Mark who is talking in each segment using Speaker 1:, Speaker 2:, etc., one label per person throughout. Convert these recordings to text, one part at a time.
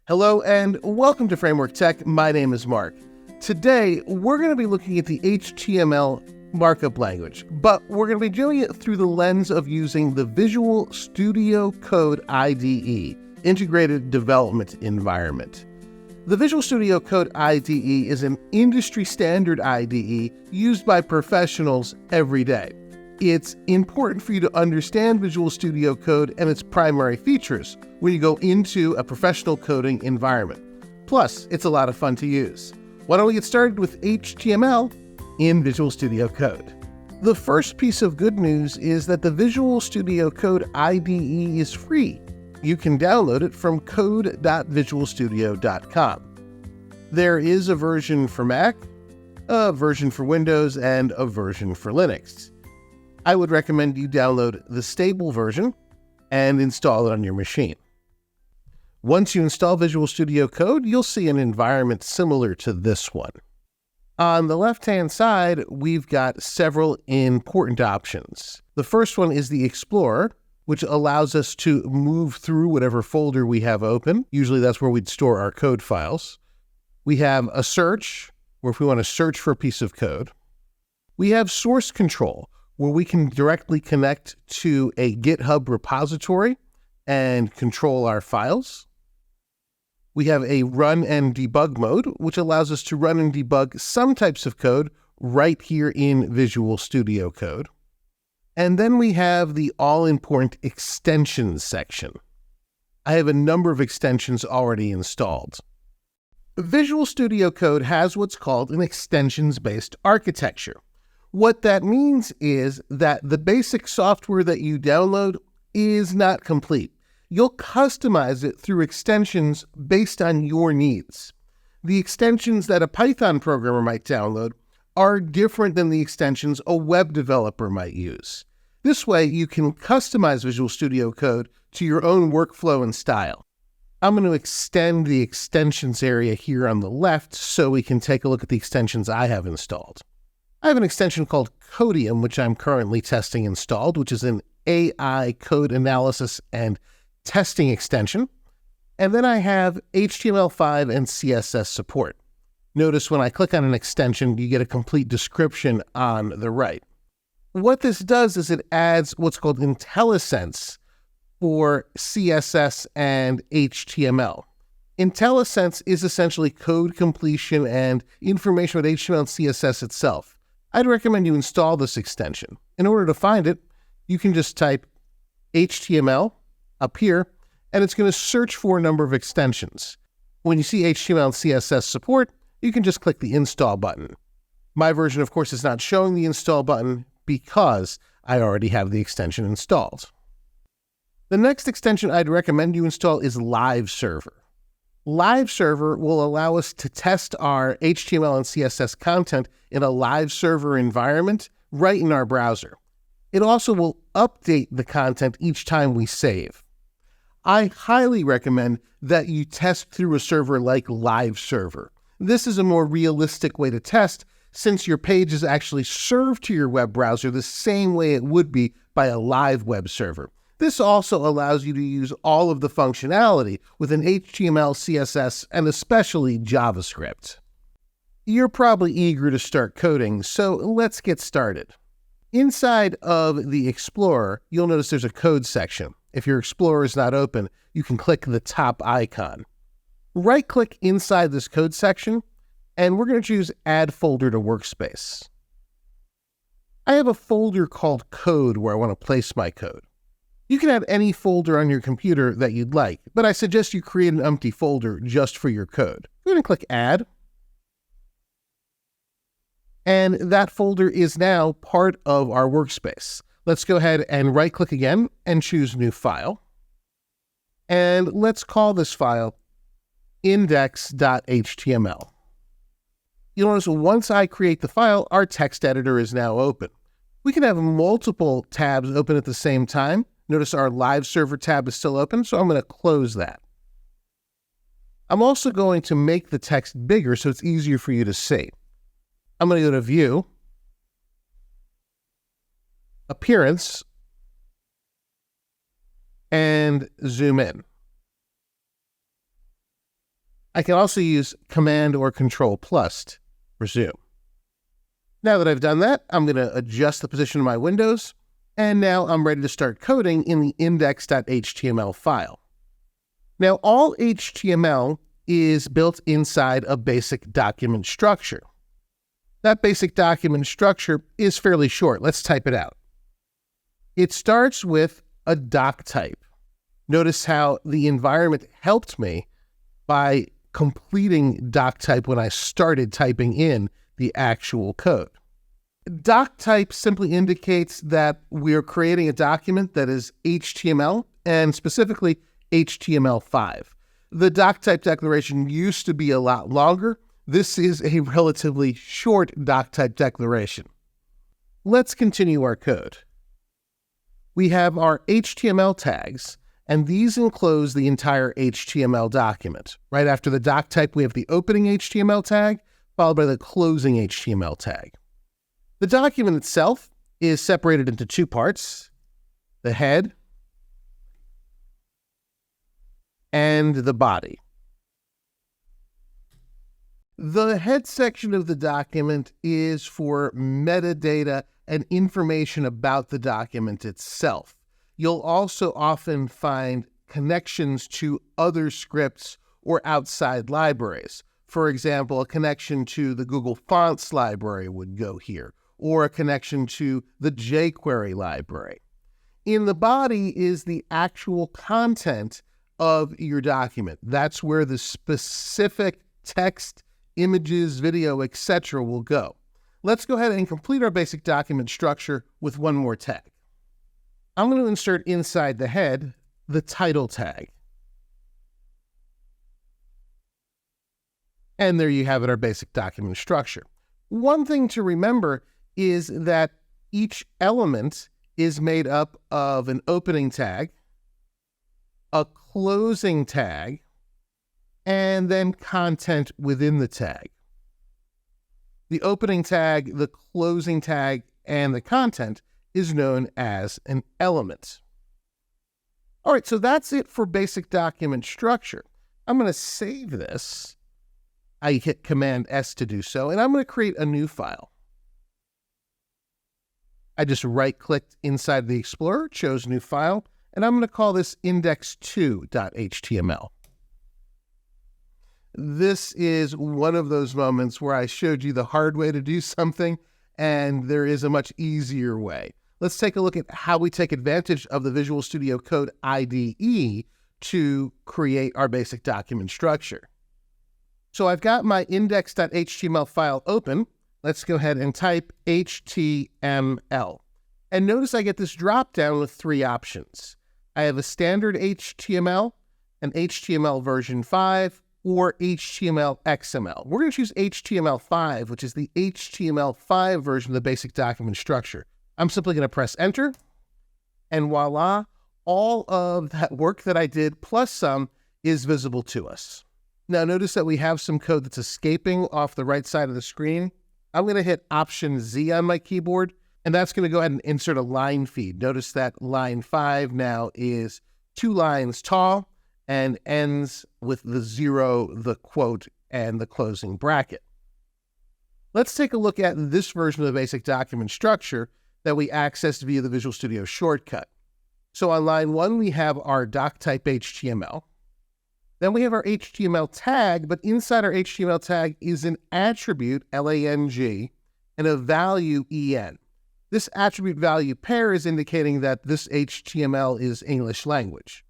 Speaker 1: Hello and welcome to Framework Tech. My name is Mark. Today, we're going to be looking at the HTML markup language, but we're going to be doing it through the lens of using the Visual Studio Code IDE, Integrated Development Environment. The Visual Studio Code IDE is an industry standard IDE used by professionals every day. It's important for you to understand Visual Studio Code and its primary features when you go into a professional coding environment. Plus, it's a lot of fun to use. Why don't we get started with HTML in Visual Studio Code? The first piece of good news is that the Visual Studio Code IDE is free. You can download it from code.visualstudio.com. There is a version for Mac, a version for Windows, and a version for Linux. I would recommend you download the stable version and install it on your machine. Once you install Visual Studio Code, you'll see an environment similar to this one. On the left-hand side, we've got several important options. The first one is the Explorer, which allows us to move through whatever folder we have open. Usually that's where we'd store our code files. We have a search, where if we want to search for a piece of code. We have source control, where we can directly connect to a GitHub repository and control our files. We have a run and debug mode, which allows us to run and debug some types of code right here in Visual Studio Code. And then we have the all-important extensions section. I have a number of extensions already installed. Visual Studio Code has what's called an extensions-based architecture. What that means is that the basic software that you download is not complete. You'll customize it through extensions based on your needs. The extensions that a Python programmer might download are different than the extensions a web developer might use. This way, you can customize Visual Studio Code to your own workflow and style. I'm going to extend the extensions area here on the left so we can take a look at the extensions I have installed. I have an extension called Codium, which I'm currently testing installed, which is an AI code analysis and testing extension. And then I have HTML5 and CSS support. Notice when I click on an extension, you get a complete description on the right. What this does is it adds what's called IntelliSense for CSS and HTML. IntelliSense is essentially code completion and information about HTML and CSS itself. I'd recommend you install this extension. In order to find it, you can just type HTML up here, and it's going to search for a number of extensions. When you see HTML and CSS support, you can just click the install button. My version, of course, is not showing the install button because I already have the extension installed. The next extension I'd recommend you install is Live Server. Live Server will allow us to test our HTML and CSS content in a live server environment right in our browser. It also will update the content each time we save. I highly recommend that you test through a server like Live Server. This is a more realistic way to test since your page is actually served to your web browser the same way it would be by a live web server. This also allows you to use all of the functionality within HTML, CSS, and especially JavaScript. You're probably eager to start coding, so let's get started. Inside of the Explorer, you'll notice there's a code section. If your Explorer is not open, you can click the top icon. Right-click inside this code section, and we're going to choose Add Folder to Workspace. I have a folder called Code where I want to place my code. You can have any folder on your computer that you'd like, but I suggest you create an empty folder just for your code. Go ahead and click Add. And that folder is now part of our workspace. Let's go ahead and right-click again and choose New File. And let's call this file index.html. You'll notice once I create the file, our text editor is now open. We can have multiple tabs open at the same time. Notice our Live Server tab is still open, so I'm going to close that. I'm also going to make the text bigger so it's easier for you to see. I'm going to go to View, Appearance, and zoom in. I can also use Command or Control plus to resume. Now that I've done that, I'm going to adjust the position of my windows, and now I'm ready to start coding in the index.html file. Now, all HTML is built inside a basic document structure. That basic document structure is fairly short. Let's type it out. It starts with a doc type. Notice how the environment helped me by completing doc type when I started typing in the actual code. Doc type simply indicates that we're creating a document that is HTML, and specifically HTML5. The doc type declaration used to be a lot longer. This is a relatively short doc type declaration. Let's continue our code. We have our HTML tags, and these enclose the entire HTML document. Right after the doc type, we have the opening HTML tag, followed by the closing HTML tag. The document itself is separated into two parts, the head and the body. The head section of the document is for metadata and information about the document itself. You'll also often find connections to other scripts or outside libraries. For example, a connection to the Google Fonts library would go here, or a connection to the jQuery library. In the body is the actual content of your document. That's where the specific text, images, video, etc. will go. Let's go ahead and complete our basic document structure with one more tag. I'm going to insert inside the head the title tag. And there you have it, our basic document structure. One thing to remember is that each element is made up of an opening tag, a closing tag, and then content within the tag. The opening tag, the closing tag, and the content is known as an element. All right, so that's it for basic document structure. I'm going to save this. I hit Command S to do so, and I'm going to create a new file. I just right-clicked inside the Explorer, chose New File, and I'm going to call this index2.html. This is one of those moments where I showed you the hard way to do something, and there is a much easier way. Let's take a look at how we take advantage of the Visual Studio Code IDE to create our basic document structure. So I've got my index.html file open. Let's go ahead and type HTML. And notice I get this drop-down with three options. I have a standard HTML, an HTML version 5, or HTML XML. We're going to choose HTML5, which is the HTML5 version of the basic document structure. I'm simply going to press Enter, and voila, all of that work that I did plus some is visible to us. Now notice that we have some code that's escaping off the right side of the screen. I'm going to hit Option Z on my keyboard, and that's going to go ahead and insert a line feed. Notice that line 5 now is 2 lines tall and ends with the 0, the quote, and the closing bracket. Let's take a look at this version of the basic document structure that we accessed via the Visual Studio shortcut. So on line 1, we have our doc type HTML. Then we have our HTML tag, but inside our HTML tag is an attribute, lang, and a value, en. This attribute value pair is indicating that this HTML is English language.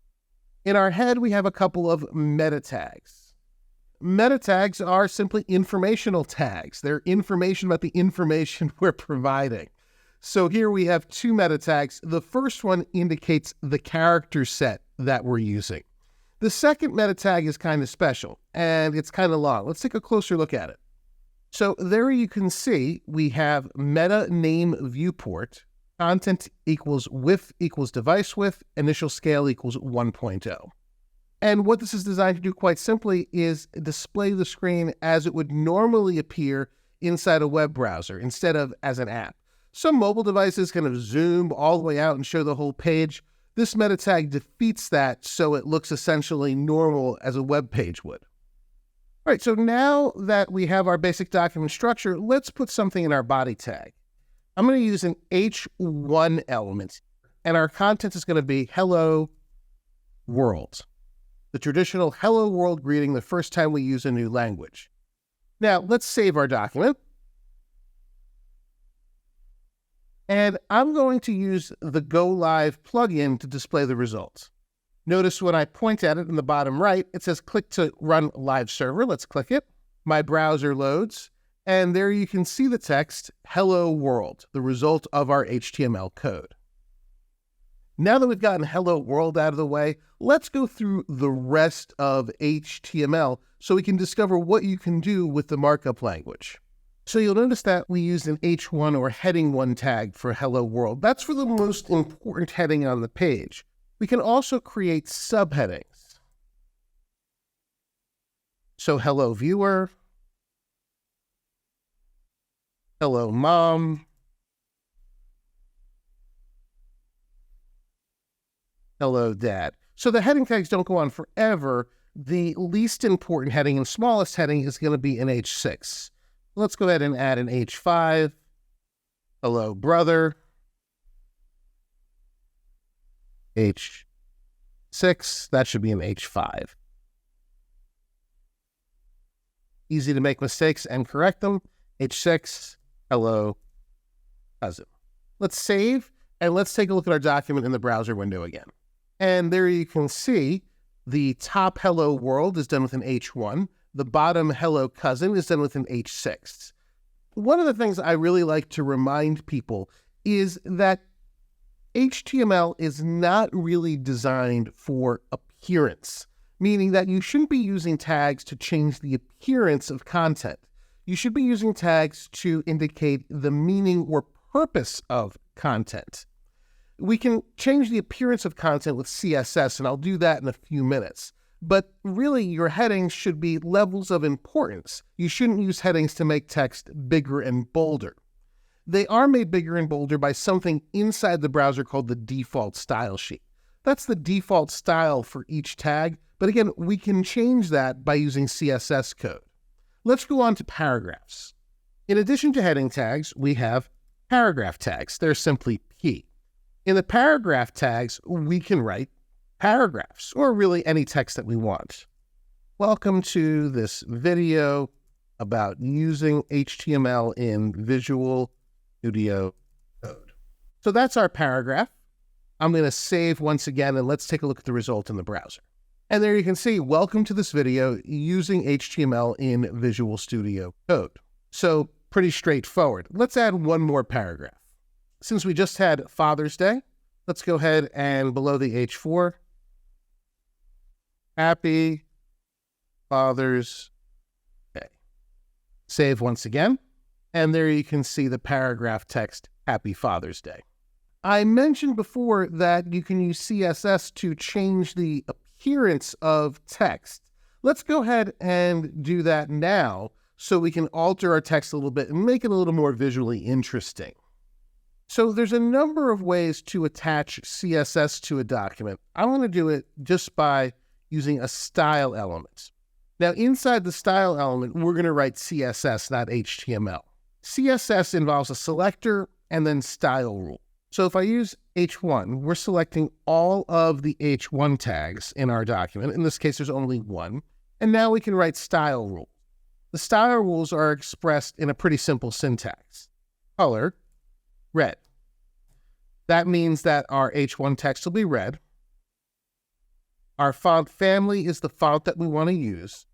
Speaker 1: In our head, we have a couple of meta tags. Meta tags are simply informational tags. They're information about the information we're providing. So here we have 2 meta tags. The first one indicates the character set that we're using. The second meta tag is kind of special, and it's kind of long. Let's take a closer look at it. So there you can see we have meta name viewport, content equals width equals device width, initial scale equals 1.0. And what this is designed to do quite simply is display the screen as it would normally appear inside a web browser instead of as an app. Some mobile devices kind of zoom all the way out and show the whole page. This meta tag defeats that, so it looks essentially normal as a web page would. All right, so now that we have our basic document structure, let's put something in our body tag. I'm going to use an H1 element, and our content is going to be hello world. The traditional hello world greeting the first time we use a new language. Now, let's save our document. And I'm going to use the Go Live plugin to display the results. Notice when I point at it in the bottom right, it says click to run live server. Let's click it. My browser loads, and there you can see the text, hello world, the result of our HTML code. Now that we've gotten hello world out of the way, let's go through the rest of HTML so we can discover what you can do with the markup language. So you'll notice that we used an H1 or heading 1 tag for hello world. That's for the most important heading on the page. We can also create subheadings. So hello viewer, hello mom, hello dad. So the heading tags don't go on forever. The least important heading and smallest heading is going to be an H6. Let's go ahead and add an H5. Hello, brother. H6. That should be an H5. Easy to make mistakes and correct them. H6. Hello, cousin. Let's save, and let's take a look at our document in the browser window again. And there you can see the top hello world is done with an H1. The bottom hello cousin is done with an H6. One of the things I really like to remind people is that HTML is not really designed for appearance, meaning that you shouldn't be using tags to change the appearance of content. You should be using tags to indicate the meaning or purpose of content. We can change the appearance of content with CSS, and I'll do that in a few minutes. But really, your headings should be levels of importance. You shouldn't use headings to make text bigger and bolder. They are made bigger and bolder by something inside the browser called the default style sheet. That's the default style for each tag, but again, we can change that by using CSS code. Let's go on to paragraphs. In addition to heading tags, we have paragraph tags. They're simply P. In the paragraph tags, we can write paragraphs, or really any text that we want. Welcome to this video about using HTML in Visual Studio Code. So that's our paragraph. I'm going to save once again, and let's take a look at the result in the browser. And there you can see, welcome to this video using HTML in Visual Studio Code. So pretty straightforward. Let's add one more paragraph. Since we just had Father's Day, let's go ahead and below the H4, Happy Father's Day. Save once again, and there you can see the paragraph text, Happy Father's Day. I mentioned before that you can use CSS to change the appearance of text. Let's go ahead and do that now so we can alter our text a little bit and make it a little more visually interesting. So there's a number of ways to attach CSS to a document. I want to do it just by using a style element. Now, inside the style element, we're going to write CSS, not HTML. CSS involves a selector and then style rule. So if I use H1, we're selecting all of the H1 tags in our document. In this case, there's only one. And now we can write style rules. The style rules are expressed in a pretty simple syntax. Color, red. That means that our H1 text will be red. Our font family is the font that we want to use.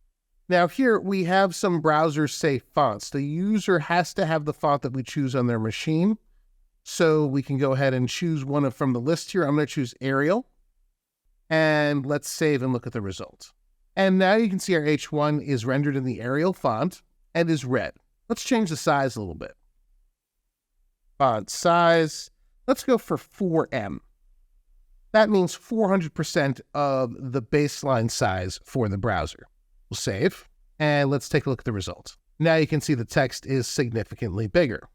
Speaker 1: Now here we have some browser-safe fonts. The user has to have the font that we choose on their machine. So we can go ahead and choose one from the list here. I'm going to choose Arial. And let's save and look at the result. And now you can see our H1 is rendered in the Arial font and is red. Let's change the size a little bit. Font size, let's go for 4M. That means 400% of the baseline size for the browser. We'll save, and let's take a look at the result. Now you can see the text is significantly bigger.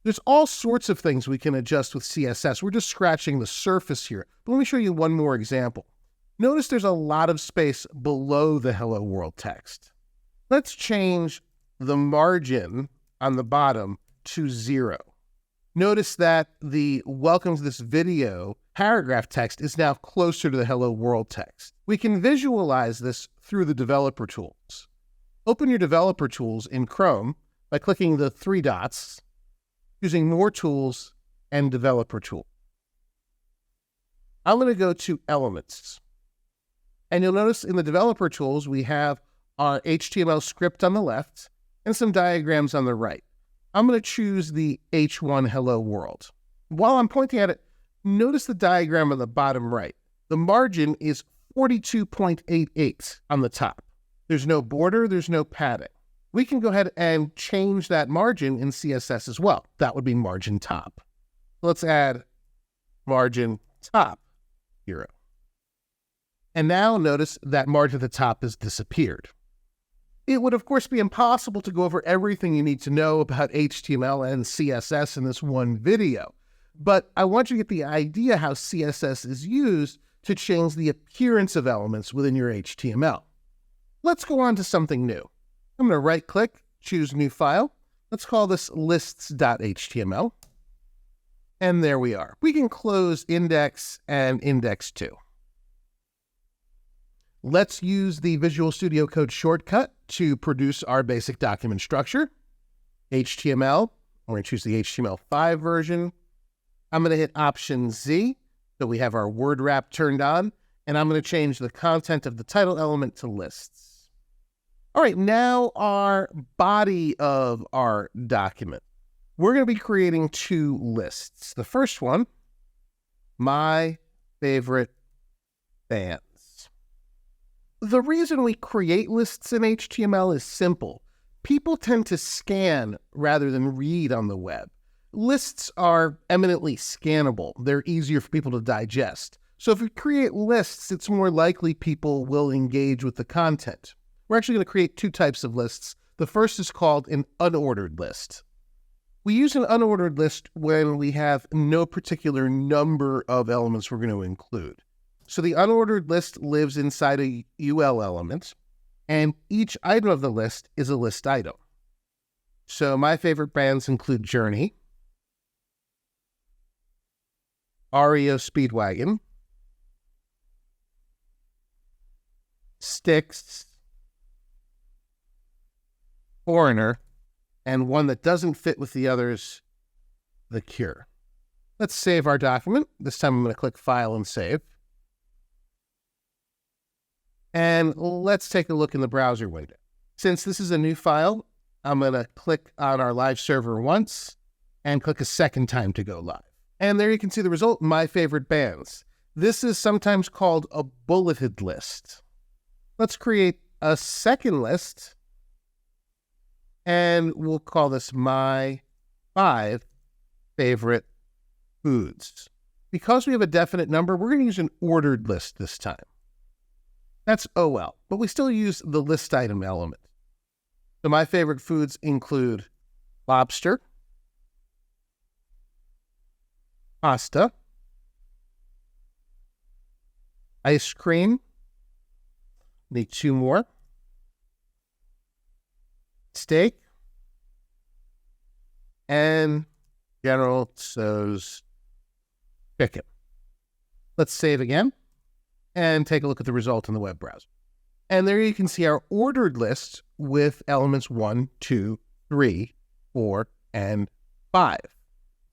Speaker 1: There's all sorts of things we can adjust with CSS. We're just scratching the surface here. But let me show you one more example. Notice there's a lot of space below the Hello World text. Let's change the margin on the bottom to 0. Notice that the welcome to this video paragraph text is now closer to the hello world text. We can visualize this through the developer tools. Open your developer tools in Chrome by clicking the 3 dots, using more tools and developer tool. I'm going to go to elements. And you'll notice in the developer tools, we have our HTML script on the left and some diagrams on the right. I'm going to choose the H1 Hello World. While I'm pointing at it, notice the diagram on the bottom right. The margin is 42.88 on the top. There's no border, there's no padding. We can go ahead and change that margin in CSS as well. That would be margin top. Let's add margin top 0. And now notice that margin at the top has disappeared. It would, of course, be impossible to go over everything you need to know about HTML and CSS in this one video, but I want you to get the idea how CSS is used to change the appearance of elements within your HTML. Let's go on to something new. I'm going to right-click, choose New File. Let's call this lists.html. And there we are. We can close index and index 2. Let's use the Visual Studio Code shortcut to produce our basic document structure. HTML, I'm going to choose the HTML5 version. I'm going to hit Option Z, so we have our word wrap turned on, and I'm going to change the content of the title element to lists. All right, now our body of our document. We're going to be creating 2 lists. The first one, my favorite bands. The reason we create lists in HTML is simple. People tend to scan rather than read on the web. Lists are eminently scannable. They're easier for people to digest. So if we create lists, it's more likely people will engage with the content. We're actually going to create 2 types of lists. The first is called an unordered list. We use an unordered list when we have no particular number of elements we're going to include. So the unordered list lives inside a UL element, and each item of the list is a list item. So my favorite bands include Journey, REO Speedwagon, Styx, Foreigner, and one that doesn't fit with the others, The Cure. Let's save our document. This time I'm going to click File and Save. And let's take a look in the browser window. Since this is a new file, I'm going to click on our live server once and click a second time to go live. And there you can see the result, my favorite bands. This is sometimes called a bulleted list. Let's create a second list, and we'll call this my 5 favorite foods. Because we have a definite number, we're going to use an ordered list this time. That's OL, but we still use the list item element. So my favorite foods include lobster, pasta, ice cream, need 2 more, steak, and General Tso's chicken. Let's save again and take a look at the result in the web browser. And there you can see our ordered list with elements 1, 2, 3, 4, and 5.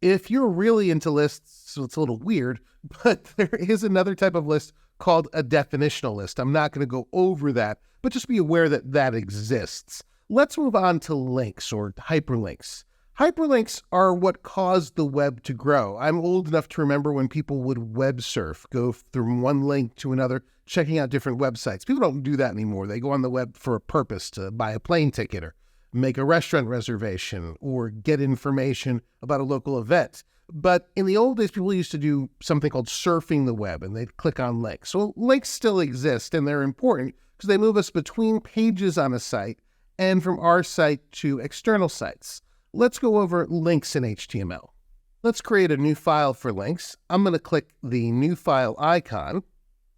Speaker 1: If you're really into lists, so it's a little weird, but there is another type of list called a definitional list. I'm not going to go over that, but just be aware that that exists. Let's move on to links or hyperlinks. Hyperlinks are what caused the web to grow. I'm old enough to remember when people would web surf, go from one link to another, checking out different websites. People don't do that anymore. They go on the web for a purpose, to buy a plane ticket or make a restaurant reservation or get information about a local event. But in the old days, people used to do something called surfing the web, and they'd click on links. So links still exist, and they're important because they move us between pages on a site and from our site to external sites. Let's go over links in HTML. Let's create a new file for links. I'm going to click the new file icon.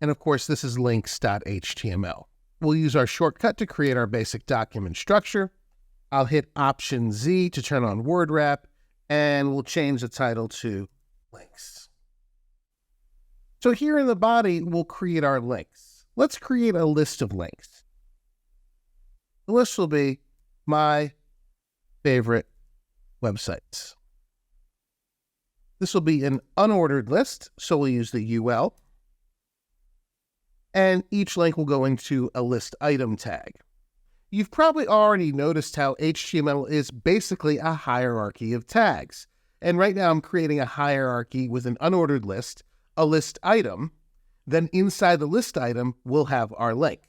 Speaker 1: And of course, this is links.html. we'll use our shortcut to create our basic document structure. I'll hit Option Z to turn on word wrap, and we'll change the title to links. So here in the body, we'll create our links. Let's create a list of links. The list will be my favorite websites. This will be an unordered list, so we'll use the UL. And each link will go into a list item tag. You've probably already noticed how HTML is basically a hierarchy of tags. And right now I'm creating a hierarchy with an unordered list, a list item. Then inside the list item, we'll have our link.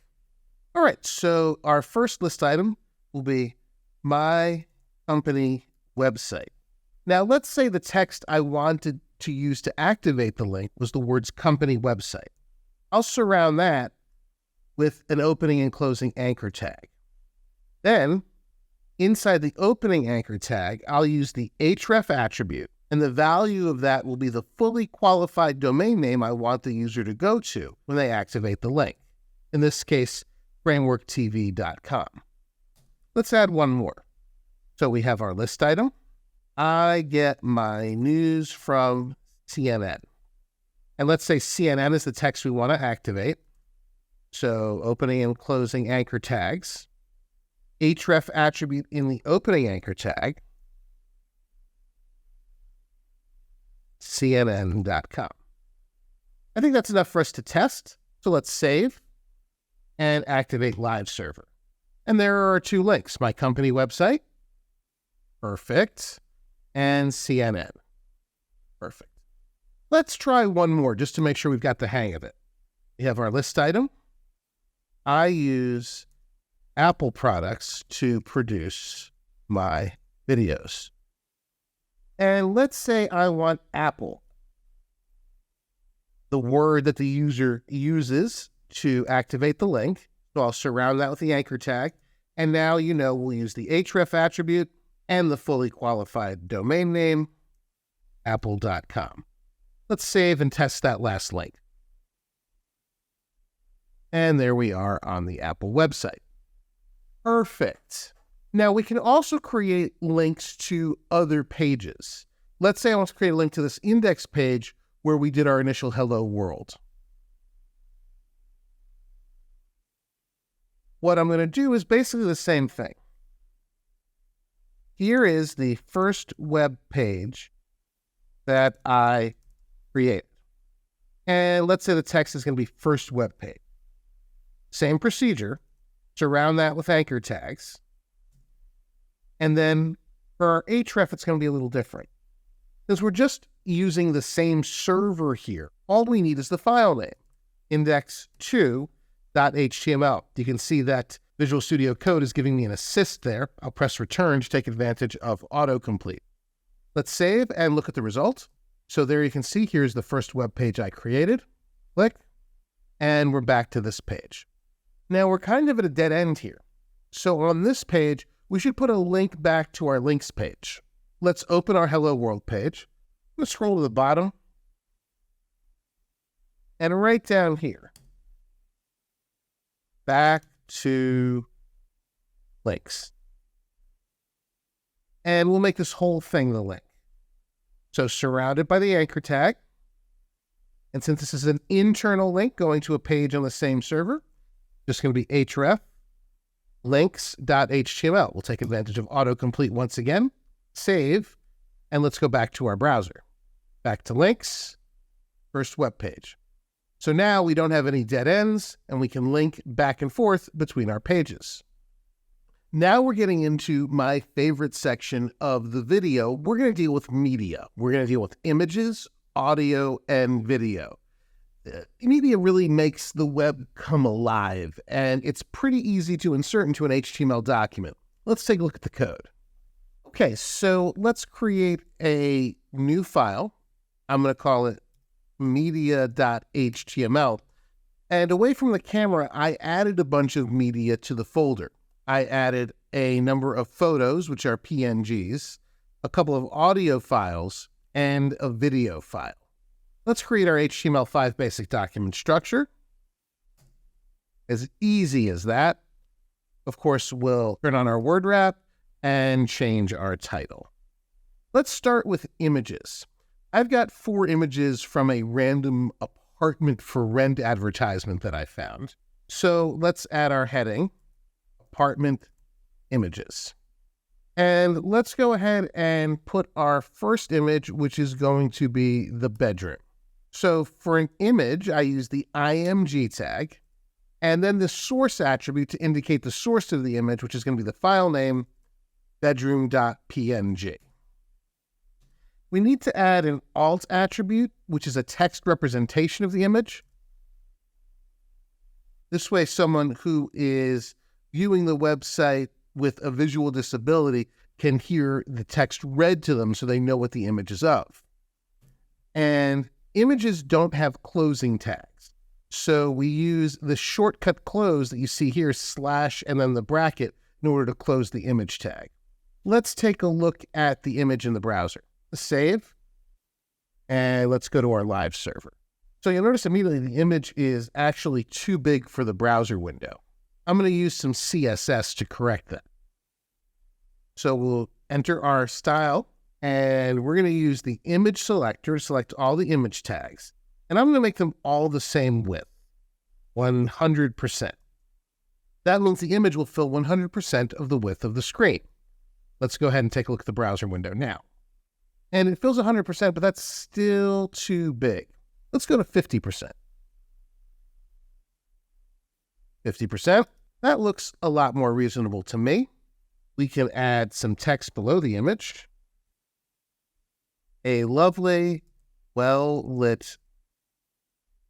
Speaker 1: All right, so our first list item will be my company website. Now let's say the text I wanted to use to activate the link was the words company website. I'll surround that with an opening and closing anchor tag. Then, inside the opening anchor tag, I'll use the href attribute, and the value of that will be the fully qualified domain name I want the user to go to when they activate the link. In this case, frameworktv.com. Let's add one more. So we have our list item. I get my news from CNN. And let's say CNN is the text we want to activate. So opening and closing anchor tags. Href attribute in the opening anchor tag. CNN.com. I think that's enough for us to test. So let's save and activate live server. And there are our two links, my company website, perfect, and CNN, perfect. Let's try one more just to make sure we've got the hang of it. We have our list item. I use Apple products to produce my videos. And let's say I want Apple, the word that the user uses to activate the link. So I'll surround that with the anchor tag. And now you know we'll use the href attribute and the fully qualified domain name, apple.com. Let's save and test that last link. And there we are on the Apple website. Perfect. Now we can also create links to other pages. Let's say I want to create a link to this index page where we did our initial hello world. What I'm going to do is basically the same thing. Here is the first web page that I created. And let's say the text is going to be first web page. Same procedure, surround that with anchor tags. And then for our href, it's going to be a little different. Because we're just using the same server here. All we need is the file name, index2.html. You can see that Visual Studio Code is giving me an assist there. I'll press return to take advantage of autocomplete. Let's save and look at the result. So there you can see, here's the first web page I created. Click, and we're back to this page. Now we're kind of at a dead end here. So on this page, we should put a link back to our links page. Let's open our Hello World page. Let's scroll to the bottom. And right down here, back to links. And we'll make this whole thing the link. So surrounded by the anchor tag. And since this is an internal link going to a page on the same server, just going to be href links.html. We'll take advantage of autocomplete once again. Save, and let's go back to our browser. Back to links, first web page. So now we don't have any dead ends, and we can link back and forth between our pages. Now we're getting into my favorite section of the video. We're going to deal with media. We're going to deal with images, audio, and video. Media really makes the web come alive, and it's pretty easy to insert into an HTML document. Let's take a look at the code. Okay, so let's create a new file. I'm going to call it media.html. And away from the camera, I added a bunch of media to the folder. I added a number of photos, which are PNGs, a couple of audio files, and a video file. Let's create our HTML5 basic document structure. As easy as that. Of course, we'll turn on our word wrap and change our title. Let's start with images. I've got 4 images from a random apartment for rent advertisement that I found. So let's add our heading, apartment images. And let's go ahead and put our first image, which is going to be the bedroom. So for an image, I use the img tag, and then the source attribute to indicate the source of the image, which is going to be the file name, bedroom.png. We need to add an alt attribute, which is a text representation of the image. This way, someone who is viewing the website with a visual disability can hear the text read to them so they know what the image is of. And images don't have closing tags. So we use the shortcut close that you see here, / and then the bracket, in order to close the image tag. Let's take a look at the image in the browser. Save, and let's go to our live server. So you'll notice immediately the image is actually too big for the browser window. I'm going to use some CSS to correct that. So we'll enter our style, and we're going to use the image selector to select all the image tags. And I'm going to make them all the same width, 100%. That means the image will fill 100% of the width of the screen. Let's go ahead and take a look at the browser window now. And it fills 100%, but that's still too big. Let's go to 50%. 50%. That looks a lot more reasonable to me. We can add some text below the image. A lovely, well-lit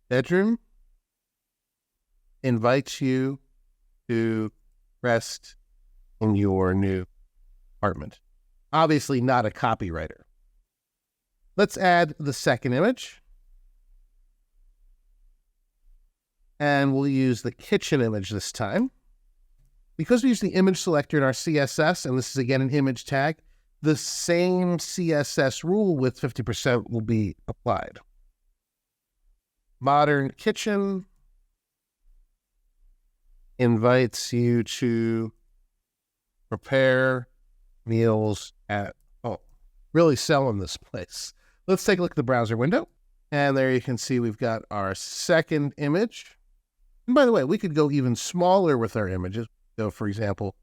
Speaker 1: bedroom invites you to rest in your new apartment. Obviously not a copywriter. Let's add the second image. And we'll use the kitchen image this time. Because we use the image selector in our CSS, and this is again an image tag, the same CSS rule with 50% will be applied. Modern kitchen invites you to prepare meals at home. Really selling this place. Let's take a look at the browser window. And there you can see we've got our second image. And by the way, we could go even smaller with our images. So for example,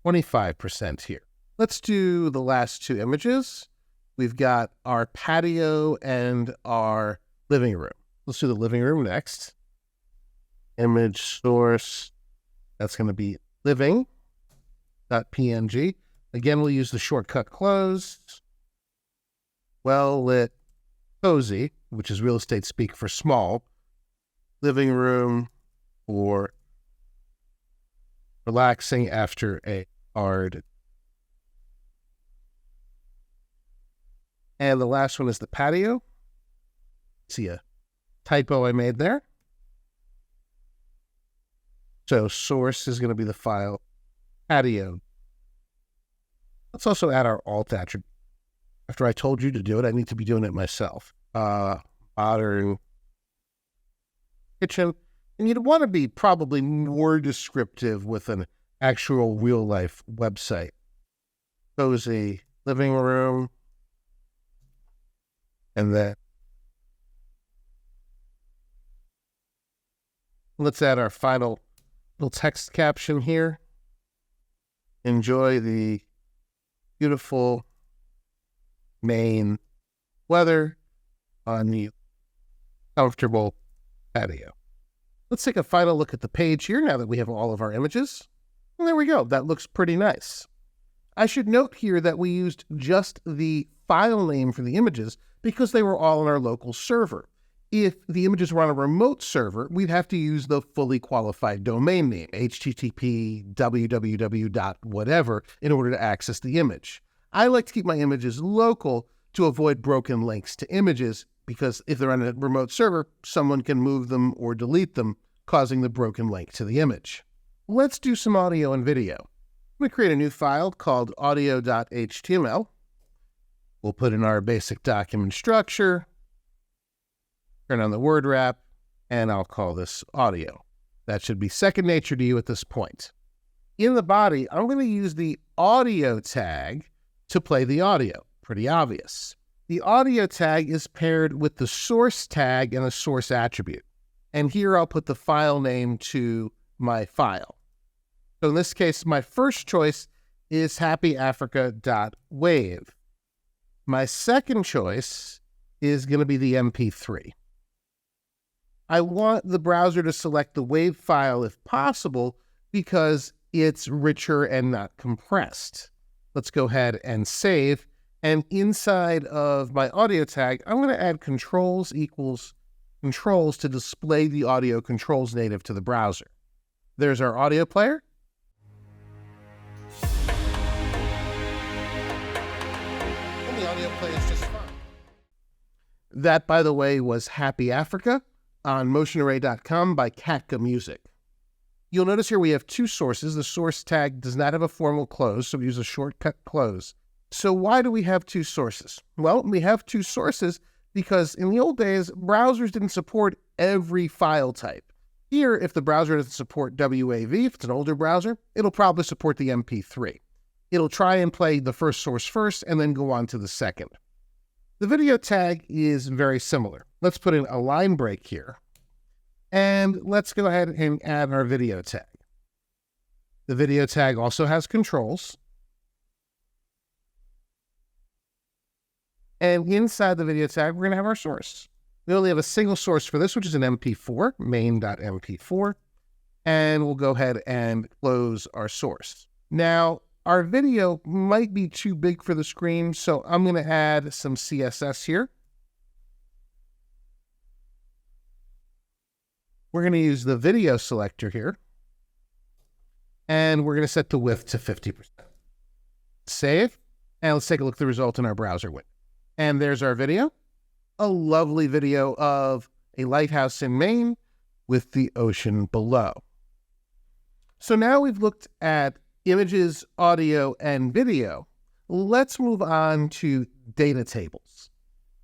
Speaker 1: 25% here. Let's do the last 2 images. We've got our patio and our living room. Let's do the living room next. Image source, that's going to be living.png. Again, we'll use the shortcut close. Well-lit, cozy, which is real estate speak for small. Living room for relaxing after a hard. And the last one is the patio. See a typo I made there. So source is going to be the file patio. Let's also add our alt attribute. After I told you to do it, I need to be doing it myself. Modern kitchen. And you'd want to be probably more descriptive with an actual real-life website. Cozy living room. And then let's add our final little text caption here. Enjoy the beautiful Maine weather on the comfortable patio. Let's take a final look at the page here now that we have all of our images. And there we go. That looks pretty nice. I should note here that we used just the file name for the images because they were all on our local server. If the images were on a remote server, we'd have to use the fully qualified domain name, http www.whatever, in order to access the image. I like to keep my images local to avoid broken links to images, because if they're on a remote server, someone can move them or delete them, causing the broken link to the image. Let's do some audio and video. I'm going to create a new file called audio.html. We'll put in our basic document structure, turn on the word wrap, and I'll call this audio. That should be second nature to you at this point. In the body, I'm going to use the audio tag to play the audio. Pretty obvious. The audio tag is paired with the source tag and a source attribute. And here I'll put the file name to my file. So in this case, my first choice is happyafrica.wave. My second choice is going to be the MP3. I want the browser to select the WAV file if possible because it's richer and not compressed. Let's go ahead and save. And inside of my audio tag, I'm going to add controls equals controls to display the audio controls native to the browser. There's our audio player. And the audio player is just fine. That, by the way, was Happy Africa on motionarray.com by Katka Music. You'll notice here we have two sources. The source tag does not have a formal close, so we use a shortcut close. So why do we have two sources? Well, we have two sources because in the old days, browsers didn't support every file type. Here, if the browser doesn't support WAV, if it's an older browser, it'll probably support the MP3. It'll try and play the first source first and then go on to the second. The video tag is very similar. Let's put in a line break here. And let's go ahead and add our video tag. The video tag also has controls. And inside the video tag, we're going to have our source. We only have a single source for this, which is an MP4, main.mp4. And we'll go ahead and close our source. Now, our video might be too big for the screen, so I'm going to add some CSS here. We're going to use the video selector here. And we're going to set the width to 50%. Save. And let's take a look at the result in our browser window. And there's our video. A lovely video of a lighthouse in Maine with the ocean below. So now we've looked at images, audio, and video. Let's move on to data tables.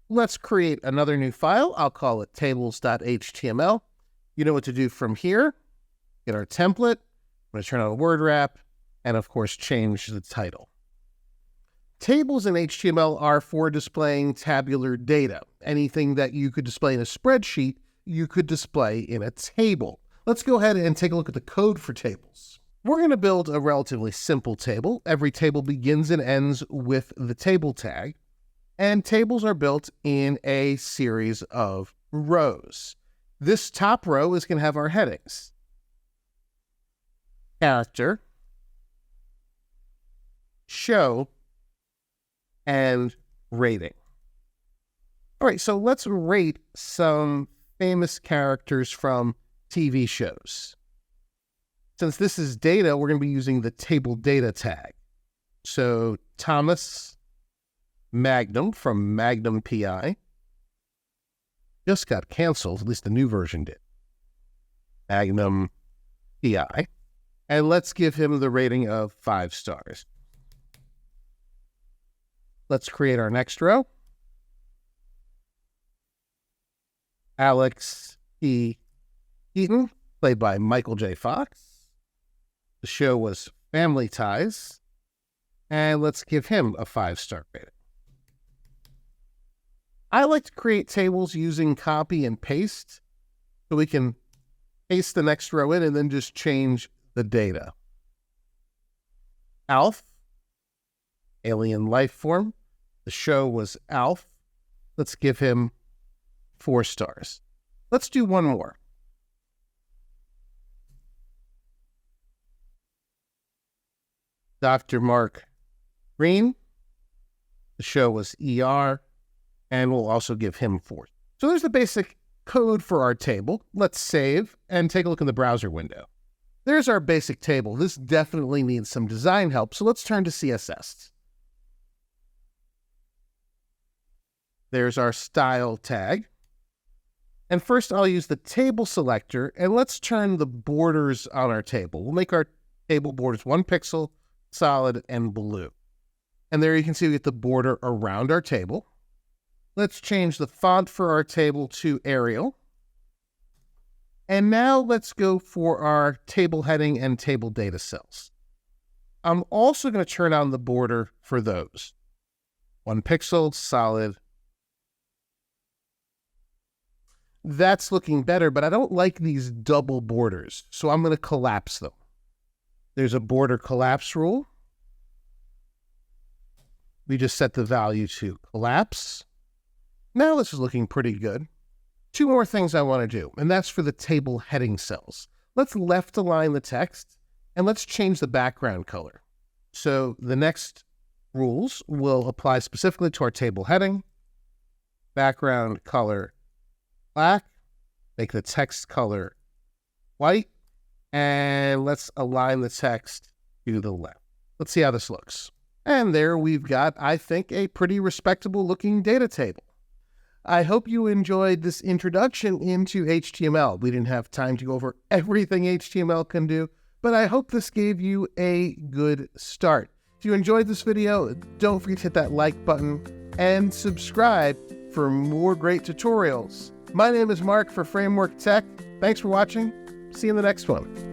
Speaker 1: Let's create another new file. I'll call it tables.html. You know what to do from here. Get our template. I'm going to turn on a word wrap, and of course, change the title. Tables in HTML are for displaying tabular data. Anything that you could display in a spreadsheet, you could display in a table. Let's go ahead and take a look at the code for tables. We're going to build a relatively simple table. Every table begins and ends with the table tag, and tables are built in a series of rows. This top row is going to have our headings. Character, show, and rating. All right, so let's rate some famous characters from TV shows. Since this is data, we're going to be using the table data tag. So Thomas Magnum from Magnum PI just got canceled, at least the new version did. Magnum PI. And let's give him the rating of 5 stars. Let's create our next row. Alex E. Eaton, played by Michael J. Fox. The show was Family Ties. And let's give him a 5-star rating. I like to create tables using copy and paste, so we can paste the next row in and then just change the data. Alf, alien life form. The show was Alf. Let's give him 4 stars. Let's do one more. Dr. Mark Green. The show was ER, and we'll also give him 4. So there's the basic code for our table. Let's save and take a look in the browser window. There's our basic table. This definitely needs some design help, so let's turn to CSS. There's our style tag. And first I'll use the table selector, and let's turn the borders on our table. We'll make our table borders 1 pixel, solid, and blue. And there you can see we get the border around our table. Let's change the font for our table to Arial. And now let's go for our table heading and table data cells. I'm also going to turn on the border for those. 1 pixel, solid. That's looking better, but I don't like these double borders, so I'm going to collapse them. There's a border collapse rule. We just set the value to collapse. Now this is looking pretty good. 2 more things I want to do, and that's for the table heading cells. Let's left align the text, and let's change the background color. So the next rules will apply specifically to our table heading. Background color black, make the text color white, and let's align the text to the left. Let's see how this looks. And there we've got, I think, a pretty respectable looking data table. I hope you enjoyed this introduction into HTML. We didn't have time to go over everything HTML can do, but I hope this gave you a good start. If you enjoyed this video, don't forget to hit that like button and subscribe for more great tutorials. My name is Mark for Framework Tech. Thanks for watching. See you in the next one.